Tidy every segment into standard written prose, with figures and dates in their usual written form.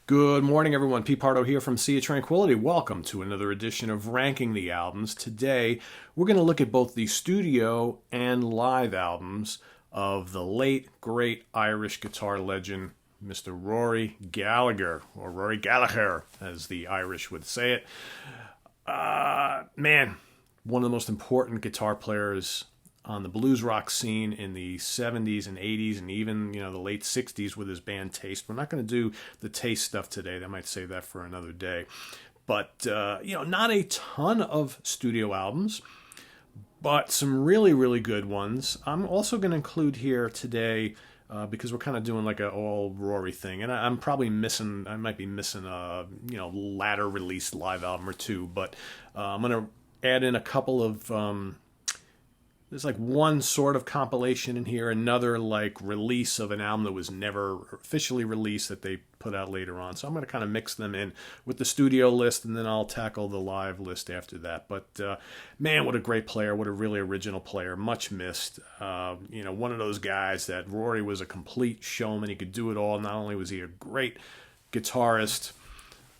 Good morning, everyone. Pete Pardo here from Sea of Tranquility. Welcome to another edition of Ranking the Albums. Today, we're going to look at both the studio and live albums of the late, great Irish guitar legend, Mr. Rory Gallagher, or Rory Gallagher, as the Irish would say it. Man, one of the most important guitar players on the blues rock scene in the 70s and 80s and even, the late 60s with his band Taste. We're not going to do the Taste stuff today. I might save that for another day. But, not a ton of studio albums, but some really, really good ones. I'm also going to include here today, because we're kind of doing like an all Rory thing. And I might be missing a, latter released live album or two. But I'm going to add in a couple of... there's like one sort of compilation in here, another like release of an album that was never officially released that they put out later on. So I'm going to kind of mix them in with the studio list, and then I'll tackle the live list after that. But man, what a great player. What a really original player. Much missed. One of those guys that Rory was a complete showman. He could do it all. Not only was he a great guitarist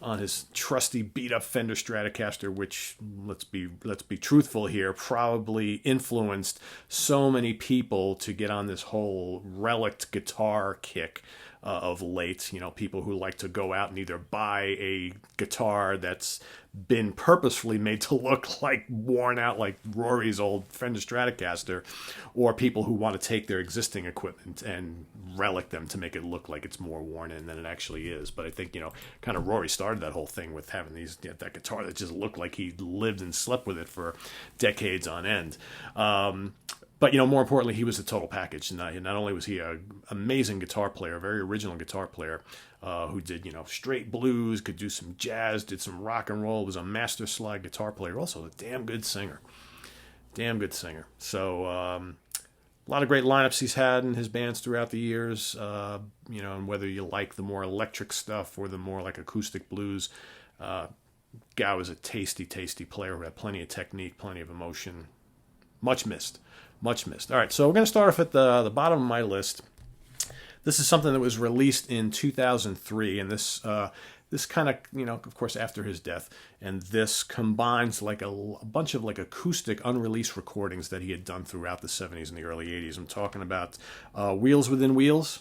on his trusty beat-up Fender Stratocaster, which, let's be truthful here, probably influenced so many people to get on this whole relic guitar kick of late. People who like to go out and either buy a guitar that's been purposefully made to look like worn out, like Rory's old Fender Stratocaster, or people who want to take their existing equipment and relic them to make it look like it's more worn in than it actually is. But I think, kind of Rory started that whole thing with having that guitar that just looked like he lived and slept with it for decades on end. But, more importantly, he was a total package. Not only was he an amazing guitar player, a very original guitar player, who did, straight blues, could do some jazz, did some rock and roll, was a master slide guitar player, also a damn good singer. So, a lot of great lineups he's had in his bands throughout the years, and whether you like the more electric stuff or the more like acoustic blues, guy was a tasty player who had plenty of technique, plenty of emotion. Much missed. All right, so we're going to start off at the bottom of my list. This is something that was released in 2003, and this kind of, of course, after his death, and this combines like a bunch of like acoustic unreleased recordings that he had done throughout the 70s and the early 80s. I'm talking about Wheels Within Wheels.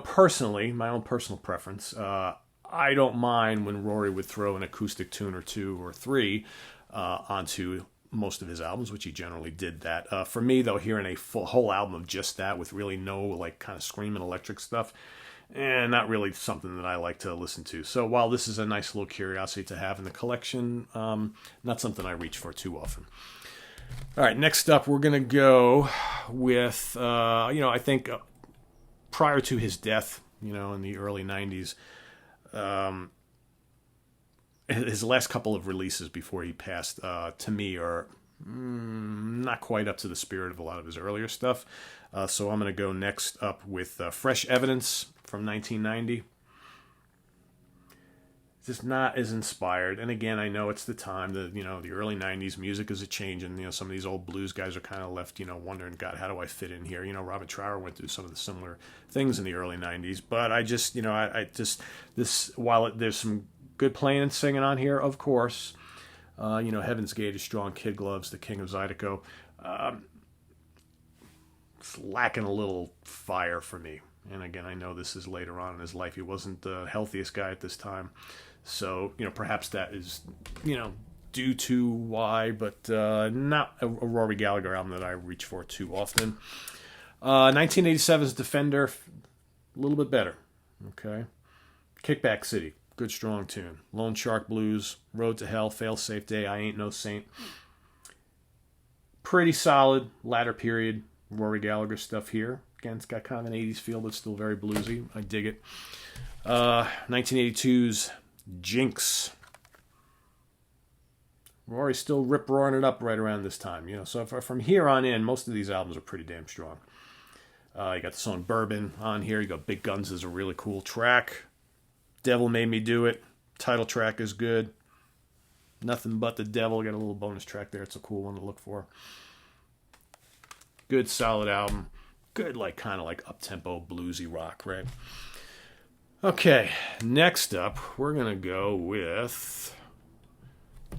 Personally, my own personal preference, I don't mind when Rory would throw an acoustic tune or two or three onto most of his albums, which he generally did that. For me, though, hearing a whole album of just that with really no like kind of screaming electric stuff, not really something that I like to listen to. So while this is a nice little curiosity to have in the collection, not something I reach for too often. All right, next up, we're going to go with, I think prior to his death, in the early 90s, his last couple of releases before he passed, to me, are not quite up to the spirit of a lot of his earlier stuff. So I'm going to go next up with Fresh Evidence from 1990. Just not as inspired. And again, I know it's the time, the early 90s, music is a change, and some of these old blues guys are kind of left, wondering, God, how do I fit in here? Robert Trower went through some of the similar things in the early 90s. But I just, while there's some good playing and singing on here, of course. Heaven's Gate is strong. Kid Gloves, The King of Zydeco. It's lacking a little fire for me. And again, I know this is later on in his life. He wasn't the healthiest guy at this time. So, perhaps that is, due to why, but not a Rory Gallagher album that I reach for too often. 1987's Defender, a little bit better. Okay. Kickback City. Good strong tune. Lone Shark Blues, Road to Hell, Fail Safe Day, I Ain't No Saint. Pretty solid latter period Rory Gallagher stuff here. Again, it's got kind of an 80s feel, but still very bluesy. I dig it. 1982's Jinx. Rory's still rip-roaring it up right around this time. So from here on in, most of these albums are pretty damn strong. You got the song Bourbon on here. You got Big Guns is a really cool track. Devil Made Me Do It. Title track is good. Nothing But the Devil. Got a little bonus track there. It's a cool one to look for. Good, solid album. Good, kind of up-tempo, bluesy rock, right? Okay, next up, we're going to go with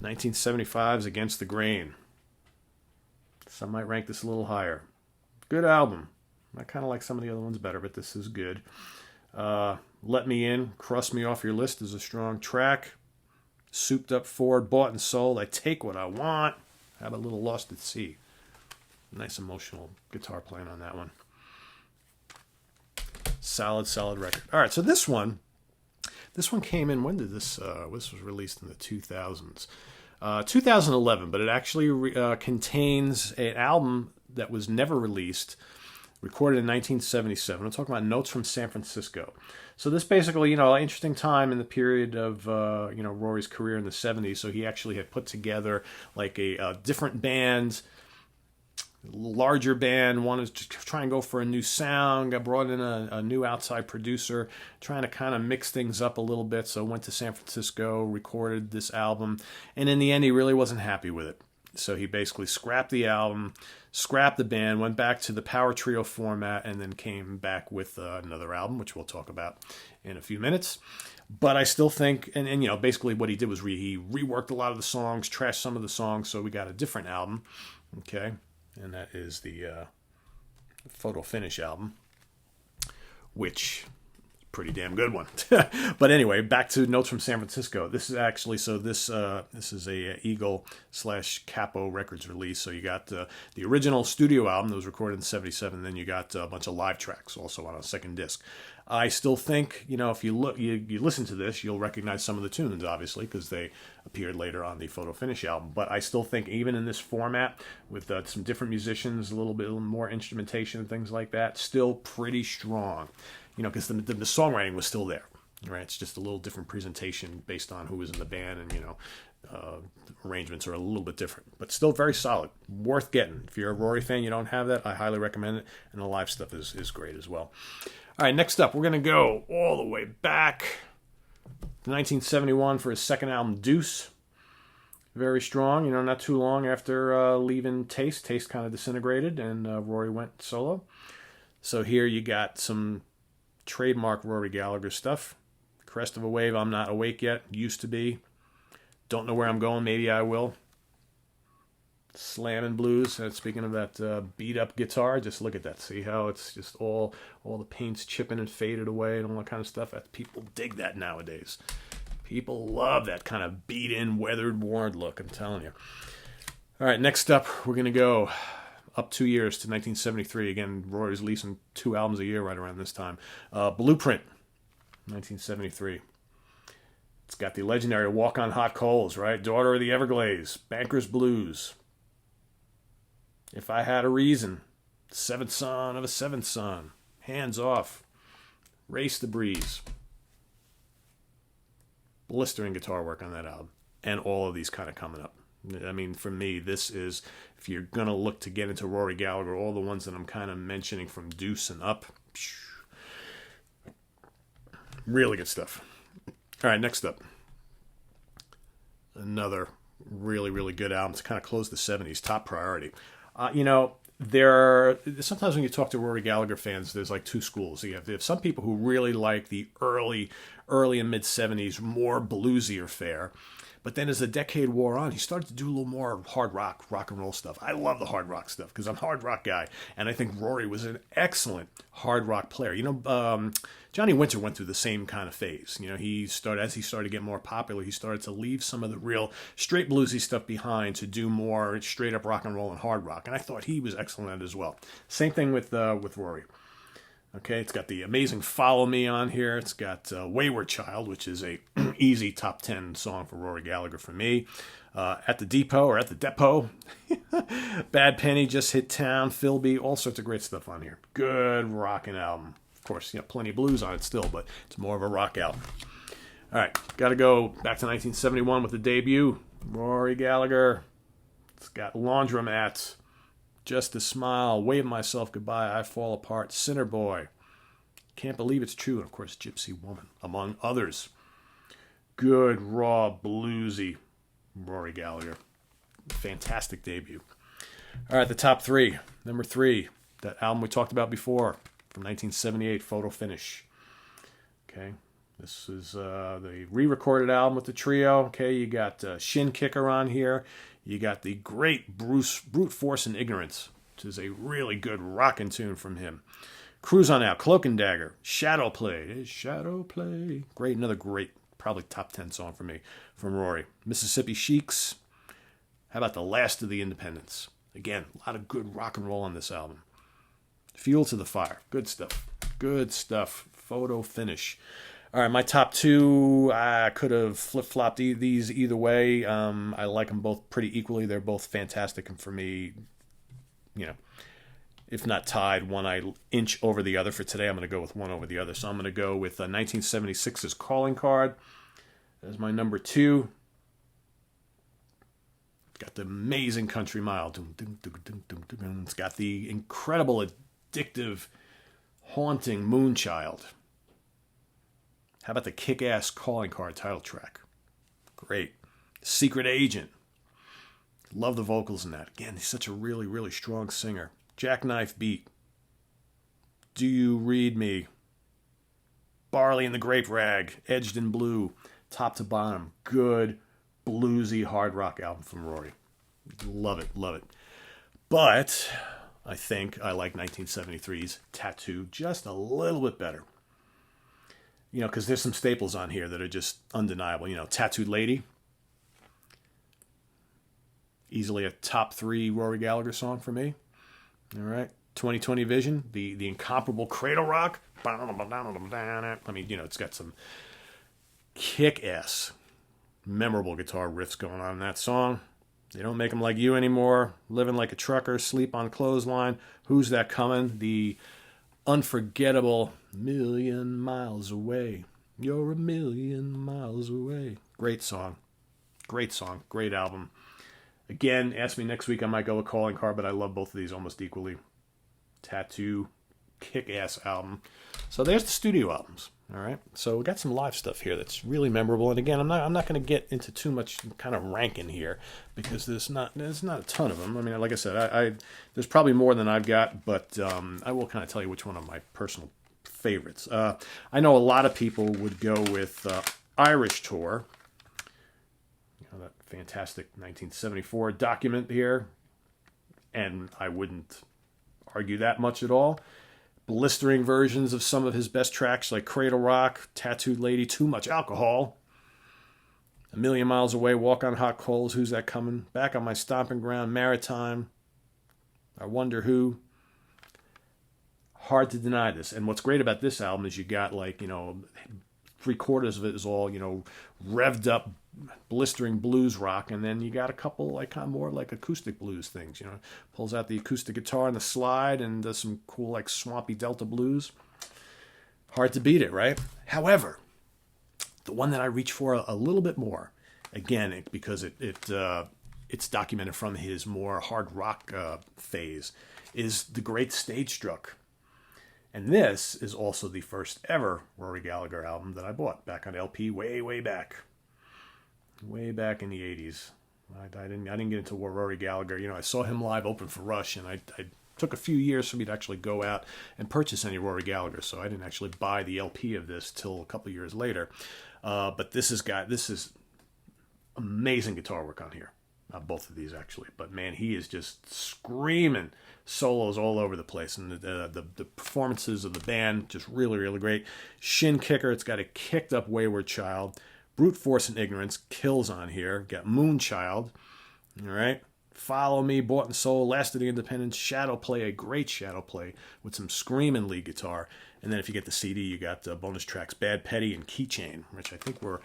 1975's Against the Grain. Some might rank this a little higher. Good album. I kind of like some of the other ones better, but this is good. Let Me In, Cross Me Off Your List is a strong track. Souped Up Ford, Bought and Sold, I Take What I Want. How about a little Lost at Sea? Nice emotional guitar playing on that one. Solid record. All right, so this one came in. When did this? This was released in the 2000s, 2011. But it actually contains an album that was never released, recorded in 1977. I'm talking about Notes from San Francisco. So this basically, an interesting time in the period of Rory's career in the 70s. So he actually had put together like a different band. Larger band, wanted to try and go for a new sound, got brought in a new outside producer, trying to kind of mix things up a little bit, so went to San Francisco, recorded this album, and in the end he really wasn't happy with it. So he basically scrapped the album, scrapped the band, went back to the power trio format, and then came back with another album, which we'll talk about in a few minutes. But I still think, and basically what he did was he reworked a lot of the songs, trashed some of the songs, so we got a different album, okay? And that is the Photo Finish album, which is a pretty damn good one. But anyway, back to Notes from San Francisco. This is actually, this is a Eagle/Capo Records release. So you got the original studio album that was recorded in '77. Then you got a bunch of live tracks also on a second disc. I still think, if you listen to this, you'll recognize some of the tunes, obviously, because they appeared later on the Photo Finish album. But I still think, even in this format, with some different musicians, a little bit more instrumentation and things like that, still pretty strong. Because the songwriting was still there, right? It's just a little different presentation based on who was in the band, and arrangements are a little bit different, but still very solid, worth getting. If you're a Rory fan, you don't have that, I highly recommend it, and the live stuff is great as well. All right, next up, we're going to go all the way back to 1971 for his second album, Deuce. Very strong, not too long after leaving Taste. Taste kind of disintegrated, and Rory went solo. So here you got some trademark Rory Gallagher stuff. Crest of a Wave, I'm Not Awake Yet, Used to Be. Don't Know Where I'm Going, Maybe I Will. Slammin' Blues. Speaking of that beat up guitar, just look at that. See how it's just all the paint's chipping and faded away and all that kind of stuff. People dig that nowadays. People love that kind of beat in, weathered, worn look, I'm telling you. All right, next up, we're going to go up 2 years to 1973. Again, Rory's releasing 2 albums a year right around this time. Blueprint, 1973. It's got the legendary Walk on Hot Coals, right? Daughter of the Everglades, Banker's Blues. If I Had a Reason, Seventh Son of a Seventh Son, Hands Off, Race the Breeze. Blistering guitar work on that album. And all of these kind of coming up. I mean, for me, this is, if you're going to look to get into Rory Gallagher, all the ones that I'm kind of mentioning from Deuce and up, really good stuff. All right, next up. Another really, really good album to kind of close the 70s, Top Priority. Sometimes when you talk to Rory Gallagher fans, there's like two schools. You have some people who really like the early and mid 70s, more bluesier fare. But then as the decade wore on, he started to do a little more hard rock and roll stuff. I love the hard rock stuff because I'm a hard rock guy. And I think Rory was an excellent hard rock player. Johnny Winter went through the same kind of phase. As he started to get more popular, he started to leave some of the real straight bluesy stuff behind to do more straight up rock and roll and hard rock. And I thought he was excellent at it as well. Same thing with Rory. Okay, it's got the amazing Follow Me on here. It's got Wayward Child, which is a easy top 10 song for Rory Gallagher for me. At the Depot. Bad Penny, Just Hit Town, Philby, all sorts of great stuff on here. Good rockin' album. Of course, plenty of blues on it still, but it's more of a rock album. All right, got to go back to 1971 with the debut. Rory Gallagher. It's got Laundromat. Just a Smile, Wave Myself Goodbye, I Fall Apart, Sinner Boy, Can't Believe It's True, and of course Gypsy Woman, among others. Good, raw, bluesy Rory Gallagher. Fantastic debut. All right, the top 3. Number 3, that album we talked about before, from 1978, Photo Finish. Okay, This is the re-recorded album with the trio. Okay, you got Shin Kicker on here. You got the great Brute Force and Ignorance, which is a really good rockin' tune from him. Cruise on Out, Cloak and Dagger, Shadow Play. Shadow Play. Great, another great, probably top 10 song for me from Rory. Mississippi Sheiks. How about The Last of the Independents? Again, a lot of good rock and roll on this album. Fuel to the Fire. Good stuff. Good stuff. Photo finish. All right, my top two, I could have flip-flopped these either way. I like them both pretty equally. They're both fantastic, and for me, if not tied, one I inch over the other. For today, I'm going to go with one over the other. So I'm going to go with 1976's Calling Card as my number two. It's got the amazing Country Mile. It's got the incredible, addictive, haunting Moonchild. How about the kick-ass Calling Card title track? Great. Secret Agent. Love the vocals in that. Again, he's such a really, really strong singer. Jackknife Beat. Do You Read Me? Barley and the Grape Rag. Edged in Blue. Top to bottom. Good, bluesy, hard rock album from Rory. Love it, love it. But I think I like 1973's Tattoo just a little bit better. Because there's some staples on here that are just undeniable. Tattooed Lady. Easily a top 3 Rory Gallagher song for me. All right. 2020 Vision. The incomparable cradle rock. I mean, it's got some kick-ass, memorable guitar riffs going on in that song. They Don't Make Them Like You Anymore. Living Like a Trucker. Sleep on Clothesline. Who's That Coming? The unforgettable Million Miles Away. You're a million miles away. Great song. Great song. Great album. Again, ask me next week, I might go with Calling Card, but I love both of these almost equally. Tattoo, kick-ass album. So there's the studio albums. All right. So we got some live stuff here that's really memorable. And again, I'm not going to get into too much kind of ranking here because there's not a ton of them. I mean, like I said, I there's probably more than I've got, but I will kind of tell you which one of my personal favorites. I know a lot of people would go with Irish Tour. That fantastic 1974 document here, and I wouldn't argue that much at all. Blistering versions of some of his best tracks like Cradle Rock, Tattooed Lady, Too Much Alcohol, A Million Miles Away, Walk on Hot Coals, Who's That Coming, Back on My Stomping Ground, Maritime, I Wonder Who. Hard to deny this. And what's great about this album is you got 3/4 of it is all, revved up, blistering blues rock, and then you got a couple kind of more like acoustic blues things. Pulls out the acoustic guitar and the slide and does some cool swampy Delta blues. Hard to beat it, right? However, the one that I reach for a little bit more, again, because it's documented from his more hard rock phase, is The Great Stage Struck. And this is also the first ever Rory Gallagher album that I bought back on LP way back. Way back in the 80s. I didn't get into Rory Gallagher. I saw him live open for Rush, and I took a few years for me to actually go out and purchase any Rory Gallagher, so I didn't actually buy the LP of this till a couple years later. But this is amazing guitar work on here. Both of these, actually. But, man, he is just screaming solos all over the place. And the performances of the band, just really, really great. Shin Kicker, it's got a kicked-up Wayward Child. Brute Force and Ignorance, kills on here. Got Moonchild. All right. Follow Me, Bought and Sold, Last of the Independents, Shadow Play, a great Shadow Play with some screaming lead guitar. And then if you get the CD, you got bonus tracks Bad Petty and Keychain, which I think were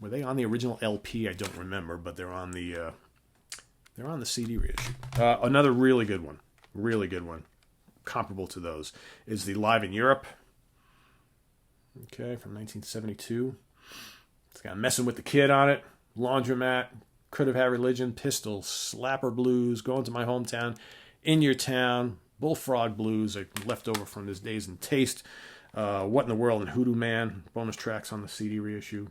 they on the original LP? I don't remember, but they're on the CD reissue. Another really good one, comparable to those, is the Live in Europe. Okay, from 1972. It's got Messing with the Kid on it, Laundromat, Could Have Had Religion, Pistols, Slapper Blues, Going to My Hometown, In Your Town, Bullfrog Blues, left over from his days in Taste, What in the World and Hoodoo Man, bonus tracks on the CD reissue.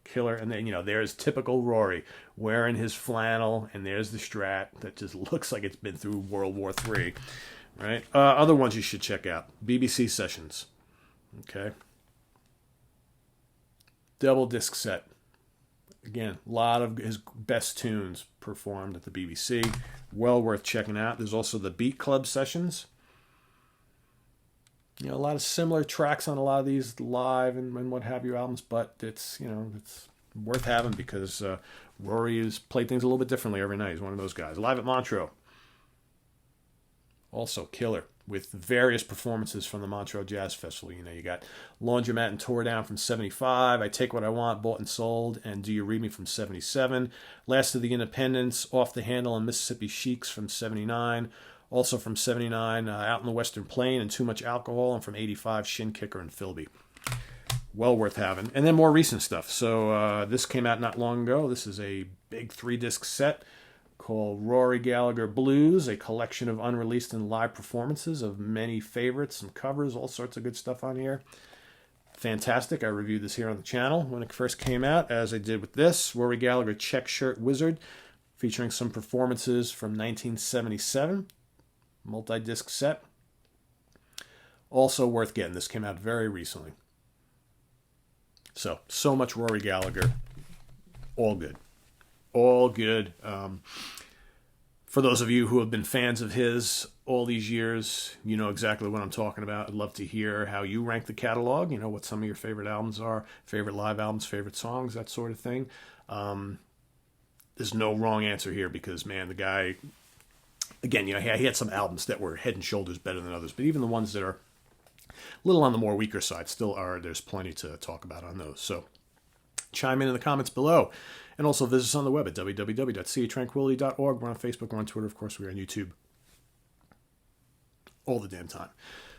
Killer. And then, there's typical Rory wearing his flannel, and there's the Strat that just looks like it's been through World War III, right? Other ones you should check out. BBC Sessions. Okay. Double disc set. Again, a lot of his best tunes performed at the BBC. Well worth checking out. There's also the Beat Club sessions. You know, a lot of similar tracks on a lot of these live and what have you albums, but it's, you know, it's worth having because Rory has played things a little bit differently every night. He's one of those guys. Live at Montreux. Also killer with various performances from the Montreux Jazz Festival. You know, you got Laundromat and Tore Down from 75, I Take What I Want, Bought and Sold, and Do You Read Me from 77, Last of the Independents, Off the Handle, and Mississippi Sheiks from 79, also from 79, Out in the Western Plain and Too Much Alcohol, and from 85, Shin Kicker and Philby. Well worth having. And then more recent stuff. So this came out not long ago. This is a big 3-disc set called Rory Gallagher Blues, a collection of unreleased and live performances of many favorites and covers, all sorts of good stuff on here. Fantastic. I reviewed this here on the channel when it first came out, as I did with this. Rory Gallagher Check Shirt Wizard, featuring some performances from 1977. Multi-disc set. Also worth getting. This came out very recently. So much Rory Gallagher. All good. All good. For those of you who have been fans of his all these years, you know exactly what I'm talking about. I'd love to hear how you rank the catalog, you know, what some of your favorite albums are, favorite live albums, favorite songs, that sort of thing. There's no wrong answer here because, man, the guy, again, you know, he had some albums that were head and shoulders better than others, but even the ones that are a little on the more weaker side still are, there's plenty to talk about on those. So chime in the comments below. And also visit us on the web at www.seatranquility.org. We're on Facebook, we're on Twitter, of course, we're on YouTube. All the damn time.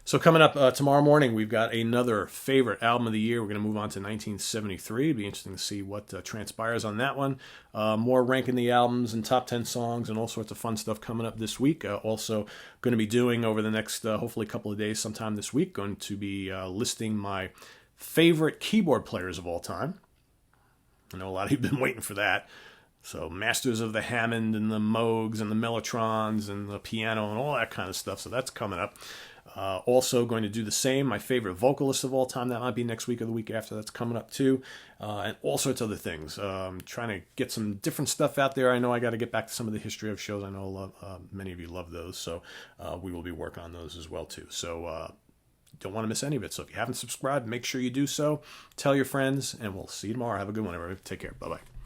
So coming up tomorrow morning, we've got another favorite album of the year. We're going to move on to 1973. It'll be interesting to see what transpires on that one. More ranking the albums and top 10 songs and all sorts of fun stuff coming up this week. Also going to be doing over the next, hopefully, couple of days, sometime this week, going to be listing my favorite keyboard players of all time. I know a lot of you have been waiting for that. So masters of the Hammond and the Moogs and the Mellotrons and the piano and all that kind of stuff. So that's coming up. Also going to do the same. My favorite vocalist of all time. That might be next week or the week after. That's coming up too. And all sorts of other things. Trying to get some different stuff out there. I know I got to get back to some of the history of shows. I know many of you love those. So we will be working on those as well too. So don't want to miss any of it. So if you haven't subscribed, make sure you do so. Tell your friends, and we'll see you tomorrow. Have a good one, everybody. Take care. Bye-bye.